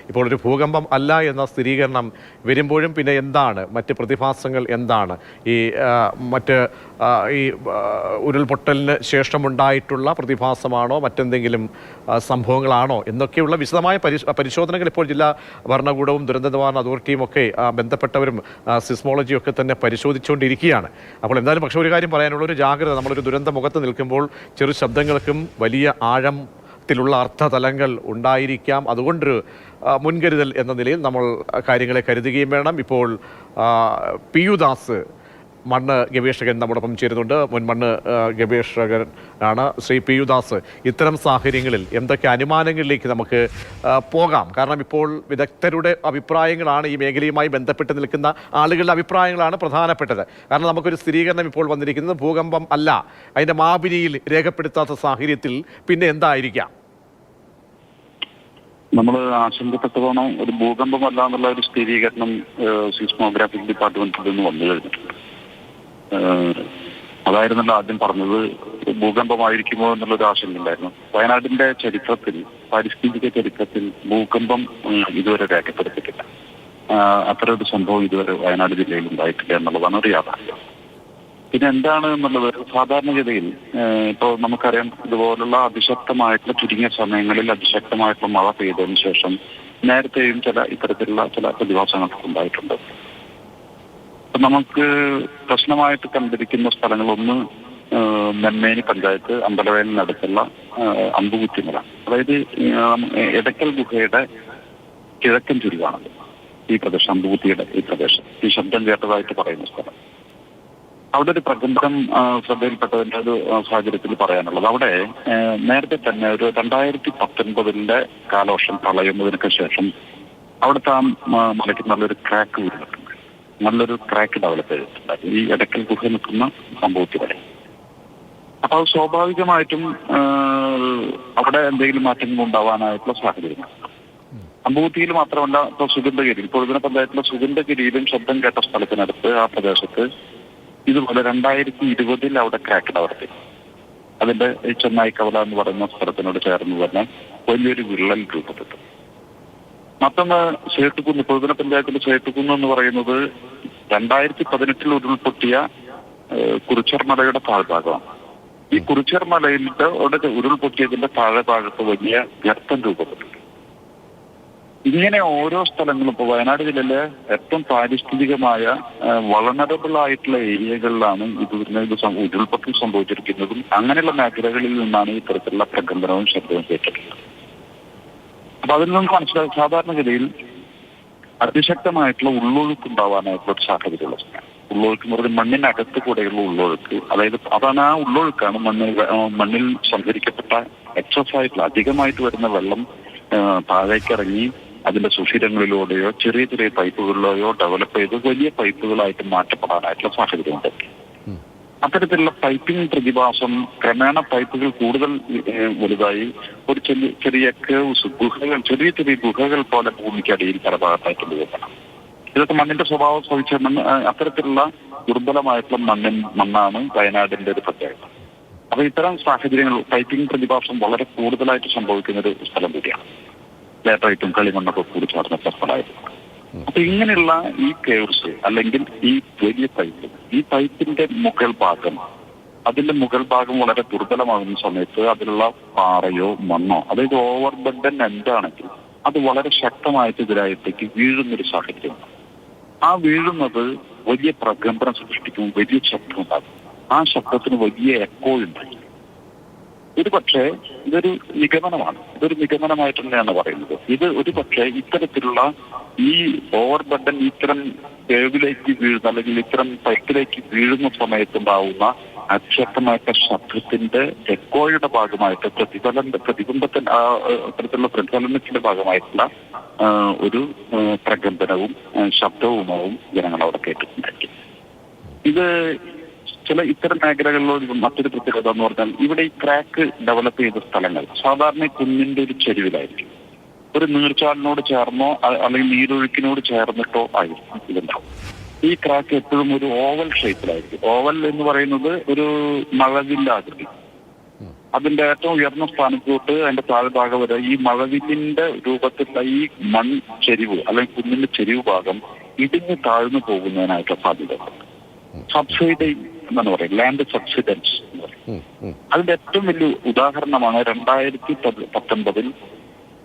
ഇപ്പോൾ ഒരു ഭൂകമ്പം അല്ല എന്ന സ്ഥിരീകരണം വരുമ്പോഴും പിന്നെ എന്താണ് മറ്റ് പ്രതിഭാസങ്ങൾ എന്താണ് ഈ മറ്റ് ഈ ഉരുൾപൊട്ടലിന് ശേഷമുണ്ടായിട്ടുള്ള പ്രതിഭാസമാണോ മറ്റെന്തെങ്കിലും സംഭവങ്ങളാണോ എന്നൊക്കെയുള്ള വിശദമായ പരിശോധനകൾ ഇപ്പോൾ ജില്ലാ ഭരണകൂടവും ദുരന്ത നിവാരണ അതോറിറ്റിയും ഒക്കെ ബന്ധപ്പെട്ടവരും സിസ്മോളജിയും ഒക്കെ തന്നെ പരിശോധിച്ചുകൊണ്ടിരിക്കുകയാണ്. അപ്പോൾ എന്തായാലും പക്ഷേ ഒരു കാര്യം പറയാനുള്ള ഒരു ജാഗ്രത, നമ്മളൊരു ദുരന്ത മുഖത്ത് നിൽക്കുമ്പോൾ ചെറു ശബ്ദങ്ങൾക്കും വലിയ ആഴത്തിലുള്ള അർത്ഥതലങ്ങൾ ഉണ്ടായിരിക്കാം. അതുകൊണ്ടൊരു മുൻകരുതൽ എന്ന നിലയിൽ നമ്മൾ കാര്യങ്ങളെ കരുതുകയും വേണം. ഇപ്പോൾ പി യു ദാസ് മണ്ണ് ഗവേഷകൻ നമ്മോടൊപ്പം ചേരുന്നുണ്ട്. മുൻ മണ്ണ് ഗവേഷകനാണ് ശ്രീ പി യു ദാസ്. ഇത്തരം സാഹചര്യങ്ങളിൽ എന്തൊക്കെ അനുമാനങ്ങളിലേക്ക് നമുക്ക് പോകാം? കാരണം ഇപ്പോൾ വിദഗ്ധരുടെ അഭിപ്രായങ്ങളാണ്, ഈ മേഖലയുമായി ബന്ധപ്പെട്ട് നിൽക്കുന്ന ആളുകളുടെ അഭിപ്രായങ്ങളാണ് പ്രധാനപ്പെട്ടത്. കാരണം നമുക്കൊരു സ്ഥിരീകരണം ഇപ്പോൾ വന്നിരിക്കുന്നത് ഭൂകമ്പം അല്ല, അതിൻ്റെ മാപിനിയിൽ രേഖപ്പെടുത്താത്ത സാഹചര്യത്തിൽ പിന്നെ എന്തായിരിക്കാം? നമ്മൾ ആശങ്കപ്പെട്ടതോണം ഒരു ഭൂകമ്പമല്ല എന്നുള്ള ഒരു സ്ഥിരീകരണം സീസ്മോഗ്രാഫിക് ഡിപ്പാർട്ട്മെന്റിൽ നിന്ന് വന്നു കഴിഞ്ഞിട്ടുണ്ട്. അതായിരുന്നല്ലോ ആദ്യം പറഞ്ഞത്, ഭൂകമ്പമായിരിക്കുമോ എന്നുള്ളൊരു ആശങ്കയുണ്ടായിരുന്നു. വയനാടിന്റെ ചരിത്രത്തിൽ, പാരിസ്ഥിതിക ചരിത്രത്തിൽ ഭൂകമ്പം ഇതുവരെ രേഖപ്പെടുത്തിയിട്ടില്ല. അത്തരം ഒരു സംഭവം ഇതുവരെ വയനാട് ജില്ലയിൽ ഉണ്ടായിട്ടില്ല എന്നുള്ളതാണ് ഒരു യാഥാർത്ഥ്യം. പിന്നെ എന്താണ് എന്നുള്ളത്, സാധാരണഗതിയിൽ ഇപ്പോൾ നമുക്കറിയാം, ഇതുപോലുള്ള അതിശക്തമായിട്ടുള്ള ചുരുങ്ങിയ സമയങ്ങളിൽ അതിശക്തമായിട്ടുള്ള മഴ പെയ്തതിനു ശേഷം നേരത്തെയും ഇത്തരത്തിലുള്ള ചില പ്രതിഭാസങ്ങളൊക്കെ ഉണ്ടായിട്ടുണ്ട്. നമുക്ക് പ്രശ്നമായിട്ട് കണ്ടിരിക്കുന്ന സ്ഥലങ്ങളൊന്ന് നെന്മേനി പഞ്ചായത്ത് അമ്പലവയലിനടുത്തുള്ള അമ്പുകുത്തിമല, അതായത് എടക്കൽ ഗുഹയുടെ കിഴക്കൻ ചുരുവാണത് ഈ പ്രദേശം. അമ്പുകുത്തിയുടെ ഈ പ്രദേശം, ഈ ശബ്ദം കേട്ടതായിട്ട് പറയുന്ന സ്ഥലം, അവിടെ ഒരു പ്രകമ്പനം ശ്രദ്ധയിൽപ്പെട്ടതിന്റെ ഒരു സാഹചര്യത്തിൽ പറയാനുള്ളത്, അവിടെ നേരത്തെ തന്നെ ഒരു 2019 കാലവർഷം പ്രളയുന്നതിനൊക്കെ ശേഷം അവിടുത്തെ ആ മലയ്ക്ക് നല്ലൊരു ക്രാക്ക് വീണിട്ടുണ്ട്, നല്ലൊരു ക്രാക്ക് ഡെവലപ്പ് ചെയ്തിട്ടുണ്ട് ഈ എടക്കൽ ഗുഹ നിൽക്കുന്ന സംഭവത്തിൽ വരെ. അപ്പൊ അത് സ്വാഭാവികമായിട്ടും അവിടെ എന്തെങ്കിലും മാറ്റങ്ങൾ ഉണ്ടാവാനായിട്ടുള്ള സാഹചര്യങ്ങൾ. അമ്പൂത്തിയിൽ മാത്രമല്ല, ഇപ്പോൾ സുഗന്ധഗിരി, ഇപ്പോൾ ഇതിനെ പഞ്ചായത്തിലെ സുഗന്ധഗിരിയിലും ശബ്ദം കേട്ട സ്ഥലത്തിനടുത്ത് ആ പ്രദേശത്ത് ഇതുപോലെ 2020 അവിടെ ക്രാക്ക് ഡെവലപ്പ് ചെയ്തു. അതിന്റെ ചെന്നായി കവല എന്ന് പറയുന്ന സ്ഥലത്തിനോട് ചേർന്ന് തന്നെ വലിയൊരു വിള്ളൽ രൂപപ്പെട്ടു. മറ്റൊന്ന് ചേട്ടുകുന്ന്, പൊതുജന പഞ്ചായത്തിലെ ചേട്ടുകുന്ന് എന്ന് പറയുന്നത് 2018 ഉരുൾപൊട്ടിയ കുറിച്ചർമലയുടെ താഴ്ഭാഗമാണ്. ഈ കുറിച്ചർമലയിലെ ഉരുൾപൊട്ടിയതിന്റെ താഴെ ഭാഗത്ത് വലിയ ഗർത്തം രൂപപ്പെട്ടു. ഇങ്ങനെ ഓരോ സ്ഥലങ്ങളും, ഇപ്പോൾ വയനാട് ജില്ലയിലെ ഏറ്റവും പാരിസ്ഥിതികമായ വളണറബിൾ ആയിട്ടുള്ള ഏരിയകളിലാണ് ഉരുൾപൊട്ടൽ സംഭവിച്ചിരിക്കുന്നതും അങ്ങനെയുള്ള മേഖലകളിൽ നിന്നാണ് ഇത്തരത്തിലുള്ള പ്രകമ്പനവും ശബ്ദവും കേട്ടിട്ടുള്ളത്. അപ്പൊ അതിൽ നിന്ന് മനസ്സിലാക്കി സാധാരണഗതിയിൽ അതിശക്തമായിട്ടുള്ള ഉള്ളൊഴുക്ക് ഉണ്ടാവാനായിട്ടുള്ള ഒരു സാഹചര്യമുള്ള സമയം. ഉള്ളൊഴുക്ക് എന്ന് പറഞ്ഞാൽ മണ്ണിനകത്ത് കൂടെയുള്ള ഉള്ളൊഴുക്ക്, അതാണ് ആ ഉള്ളൊഴുക്കാണ് മണ്ണിൽ സംഭരിക്കപ്പെട്ട എക്സസ് ആയിട്ടുള്ള അധികമായിട്ട് വരുന്ന വെള്ളം താഴേക്കിറങ്ങി അതിന്റെ സുഷിരങ്ങളിലൂടെയോ ചെറിയ ചെറിയ പൈപ്പുകളിലെയോ ഡെവലപ്പ് ചെയ്ത് വലിയ പൈപ്പുകളായിട്ട് മാറ്റപ്പെടാനായിട്ടുള്ള സാഹചര്യമുണ്ട്. അത്തരത്തിലുള്ള പൈപ്പിംഗ് പ്രതിഭാസം ക്രമേണ പൈപ്പുകൾ കൂടുതൽ വലുതായി ഒരു ചെറിയ കേവ്സ്, ഗുഹകൾ, ചെറിയ ചെറിയ ഗുഹകൾ പോലെ ഭൂമിക്കടിയിൽ പല ഭാഗത്തായിട്ട് രൂപപ്പെടാം. ഇതൊക്കെ മണ്ണിന്റെ സ്വഭാവം ശ്രമിച്ച അത്തരത്തിലുള്ള ദുർബലമായിട്ടുള്ള മണ്ണാണ് വയനാടിന്റെ ഒരു പ്രത്യേകത. അപ്പൊ ഇത്തരം സാഹചര്യങ്ങൾ, പൈപ്പിംഗ് പ്രതിഭാസം വളരെ കൂടുതലായിട്ട് സംഭവിക്കുന്ന ഒരു സ്ഥലം കൂടിയാണ്. ലേറ്ററായിട്ടും കളിമണ്ണൊക്കെ കൂടി ചേർന്നിട്ടുള്ള സ്ഥലമായിരുന്നു. അപ്പൊ ഇങ്ങനെയുള്ള ഈ കേവ്സ് അല്ലെങ്കിൽ ഈ വലിയ പൈപ്പ്, ഈ പൈപ്പിന്റെ മുകൾ ഭാഗം, അതിന്റെ മുകൾ ഭാഗം വളരെ ദുർബലമാകുന്ന സമയത്ത് അതിലുള്ള പാറയോ മണ്ണോ, അതായത് ഓവർ ബർഡൻ എന്താണെങ്കിൽ അത് വളരെ ശക്തമായിട്ട് ഇതിലായിട്ടേക്ക് വീഴുന്നൊരു സാഹചര്യമാണ്. ആ വീഴുന്നത് വലിയ പ്രകമ്പനം സൃഷ്ടിക്കും, വലിയ ശബ്ദം ഉണ്ടാകും. ആ ശബ്ദത്തിന് വലിയ എക്കോ ഉണ്ടായി. ഒരു പക്ഷേ ഇതൊരു നിഗമനമാണ്, ഇതൊരു നിഗമനമായിട്ട് തന്നെയാണ് പറയുന്നത്. ഇത് ഒരു പക്ഷേ ഇത്തരത്തിലുള്ള ഈ ഓവർ ബർഡൻ ഇത്തരം കേവിലേക്ക് വീഴുന്ന അല്ലെങ്കിൽ ഇത്തരം പൈപ്പിലേക്ക് വീഴുന്ന സമയത്തുണ്ടാവുന്ന അതിശക്തമായിട്ട് ശബ്ദത്തിന്റെ എക്കോയുടെ ഭാഗമായിട്ട് പ്രതിബിംബത്തിന്റെ ഇത്തരത്തിലുള്ള പ്രതിഫലനത്തിന്റെ ഭാഗമായിട്ടുള്ള ഒരു പ്രകമ്പനവും ശബ്ദവുമാവും ജനങ്ങൾ അവിടെ കേട്ടിട്ടുണ്ടായിരിക്കും. ഇത് ചില ഇത്തരം മേഖലകളിലോ മറ്റൊരു പ്രത്യേകത എന്ന് പറഞ്ഞാൽ, ഇവിടെ ഈ ക്രാക്ക് ഡെവലപ്പ് ചെയ്ത സ്ഥലങ്ങൾ സാധാരണ കുന്നിന്റെ ഒരു ചെരുവിലായിരിക്കും. ഒരു നീർച്ചാലിനോട് ചേർന്നോ അല്ലെങ്കിൽ നീരൊഴുക്കിനോട് ചേർന്നിട്ടോ ആയിരിക്കും ഇതുണ്ടാവും. ഈ ക്രാക്ക് എപ്പോഴും ഒരു ഓവൽ ഷേപ്പിലായിരിക്കും. ഓവൽ എന്ന് പറയുന്നത് ഒരു മഴവില്ലാകൃതി. അതിന്റെ ഏറ്റവും ഉയർന്ന സ്ഥാനത്തോട്ട് അതിന്റെ താഴ്ഭാഗം വരെ ഈ മഴവില്ലിന്റെ രൂപത്തിലുള്ള ഈ മൺ ചെരിവ് അല്ലെങ്കിൽ കുന്നിന്റെ ചെരിവ് ഭാഗം ഇടിഞ്ഞു താഴ്ന്നു പോകുന്നതിനായിട്ടുള്ള സാധ്യത. സബ്സിഡി എന്നാണ് പറയുന്നത്, ലാൻഡ് സബ്സിഡൻസ് എന്ന് പറയും. അതിന്റെ ഏറ്റവും വലിയ ഉദാഹരണമാണ് 2019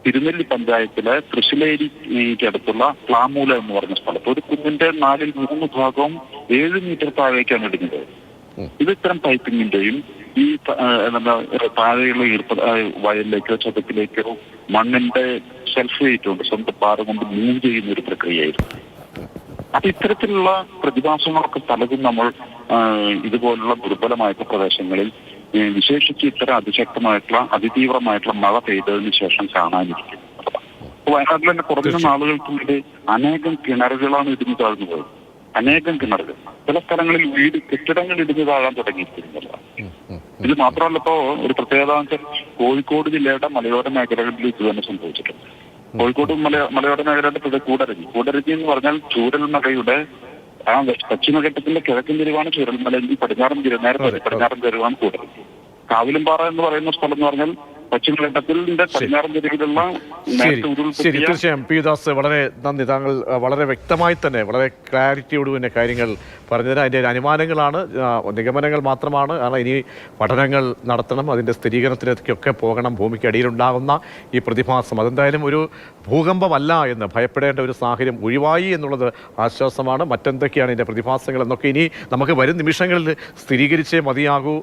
തിരുനെല്ലി പഞ്ചായത്തിലെ തൃശ്ശിലേരിക്ക് അടുത്തുള്ള പ്ലാമൂല എന്ന് പറഞ്ഞ സ്ഥലത്ത് ഒരു കുന്നിന്റെ 4/3 ഭാഗവും 7 മീറ്റർ താഴേക്കാണ് ഇടിഞ്ഞത്. ഇത് ഇത്തരം പൈപ്പിങ്ങിന്റെയും ഈ താഴെയുള്ള വയലിലേക്കോ ചതുപ്പിലേക്കോ മണ്ണിന്റെ സെൽഫ് വെയിറ്റ് കൊണ്ട് സ്വന്തം പാറ കൊണ്ട് മൂവ് ചെയ്യുന്ന ഒരു പ്രക്രിയയായിരുന്നു. അപ്പൊ ഇത്തരത്തിലുള്ള പ്രതിഭാസങ്ങളൊക്കെ പലതും നമ്മൾ ഇതുപോലുള്ള ദുർബലമായിട്ടുള്ള പ്രദേശങ്ങളിൽ വിശേഷിച്ച് ഇത്തരം അതിശക്തമായിട്ടുള്ള അതിതീവ്രമായിട്ടുള്ള മഴ പെയ്തതിനു ശേഷം കാണാനിരിക്കും. വയനാട്ടിൽ തന്നെ കുറഞ്ഞ നാളുകൾക്കുള്ളിൽ അനേകം കിണറുകളാണ് ഇടിഞ്ഞു താഴ്ന്നു പോയത്. അനേകം കിണറുകൾ, ചില സ്ഥലങ്ങളിൽ കെട്ടിടങ്ങൾ ഇടിഞ്ഞു താഴാൻ തുടങ്ങിയിരിക്കുന്നില്ല. ഇത് മാത്രമല്ല, ഇപ്പോ ഒരു പ്രത്യേകത കോഴിക്കോട് ജില്ലയുടെ മലയോര മേഖലകളിൽ ഇത് തന്നെ സംഭവിച്ചിട്ടുണ്ട്. കോഴിക്കോട് മലയോര മേഖലയുടെ കൂടരഞ്ഞി എന്ന് പറഞ്ഞാൽ ചൂരൽമലയുടെ ആ പശ്ചിമഘട്ടത്തിന്റെ കിഴക്കൻ ചെരുവാണ് ചൂരൽമലയെങ്കിൽ പടിഞ്ഞാറൻ ചെരുവാണ് കൂടരഞ്ഞി. കാവിലുംപാറ എന്ന് പറയുന്ന സ്ഥലം എന്ന് പറഞ്ഞാൽ പശ്ചിമഘട്ടത്തിന്റെ പടിഞ്ഞാറൻ ചെരുവിലുള്ള ശരി. തീർച്ചയായും പി ദാസ്, വളരെ നന്ദി. താങ്കൾ വളരെ വ്യക്തമായി തന്നെ വളരെ ക്ലാരിറ്റിയോട് തന്നെ കാര്യങ്ങൾ പറഞ്ഞതിന് അതിൻ്റെ അനുമാനങ്ങളാണ്, നിഗമനങ്ങൾ മാത്രമാണ്. കാരണം ഇനി പഠനങ്ങൾ നടത്തണം, അതിൻ്റെ സ്ഥിരീകരണത്തിലേക്കൊക്കെ പോകണം. ഭൂമിക്ക് അടിയിലുണ്ടാകുന്ന ഈ പ്രതിഭാസം അതെന്തായാലും ഒരു ഭൂകമ്പമല്ല എന്ന് ഭയപ്പെടേണ്ട ഒരു സാഹചര്യം ഒഴിവായി എന്നുള്ളത് ആശ്വാസമാണ്. മറ്റെന്തൊക്കെയാണ് ഇതിൻ്റെ പ്രതിഭാസങ്ങൾ എന്നൊക്കെ ഇനി നമുക്ക് വരും നിമിഷങ്ങളിൽ സ്ഥിരീകരിച്ചേ മതിയാകൂ.